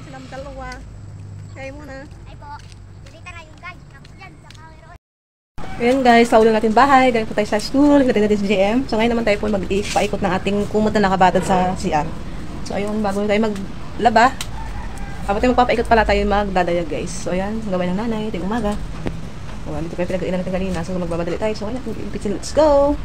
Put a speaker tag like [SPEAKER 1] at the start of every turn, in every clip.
[SPEAKER 1] silang dalawa. Kaya muna.
[SPEAKER 2] Ay po. Dito na yung guys. Tapos dyan sa camera.
[SPEAKER 1] Ayan guys, sa ulo natin bahay. Galing po tayo sa school. Hintay natin sa GM. So ngayon naman tayo po mag-paikot ng ating kumot na nakabatad sa CR. So ayun, bago tayo maglaba. Kapag tayo magpapaikot pala tayo magdadayag guys. So ayan, gawin ng nanay. Ito yung umaga. So dito kayo pinag-inan natin kanina. So magbabadali tayo. So ayan, let's go!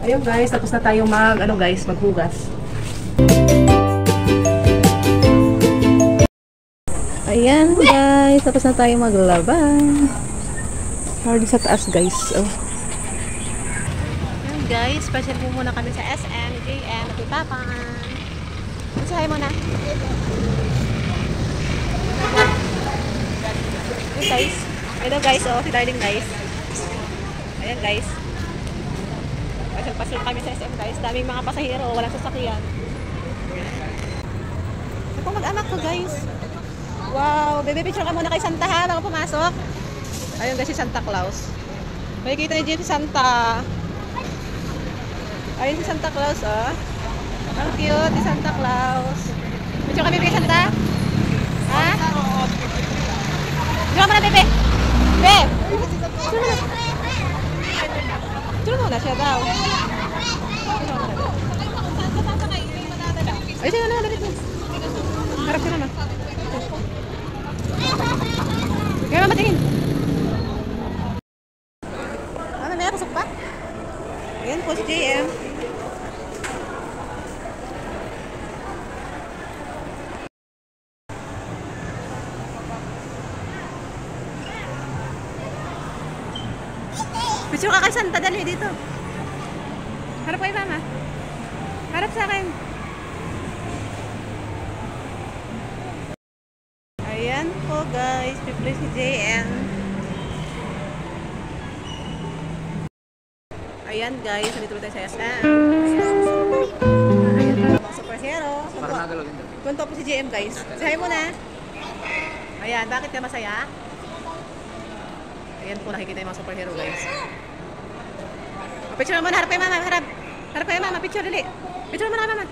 [SPEAKER 1] Ayun guys, tapos na tayo maghugas. Ayan guys, tapos na tayo maglaba. Hard sa taas guys. Oh. Ayan guys, special po muna kami sa SM, JM, at Ipapan. Masahay mo na. Ayan guys. Hello guys, oh, si Darling guys. Ayan guys. Pasal kami sa SM guys. Daming mga pasahero, walang sasakyan. Ito mag-anak ko guys. Wow, baby picture ka muna kay Santa ha, bago pumasok. Ayun guys si Santa Claus. May kita ni Jim si Santa. Ayun si Santa Claus oh. Ang cute si Santa Claus. Picture kami kay Santa? Ha? Picture mo na bebe. Bebe. Picture mo na siya daw. Ay, siya na, dalit mo. Harap ka naman. Kaya mamatingin. Ano, may pasok pa? Ayan po si JM. Picture ka kay Santa, dali dito. Harap kayo mama. Harap sa akin. Ayan po guys, pipili si JM. Ayan guys, nandito tayo sa SM. Ayan po mga superhero. Punto po si JM guys. Sahay mo na. Ayan, bakit ka masaya? Ayan po, nakikita yung mga superhero guys. Picture mo na, harap kayo mama, harap. Harap kayo mama, picture dali. Picture mo na mama.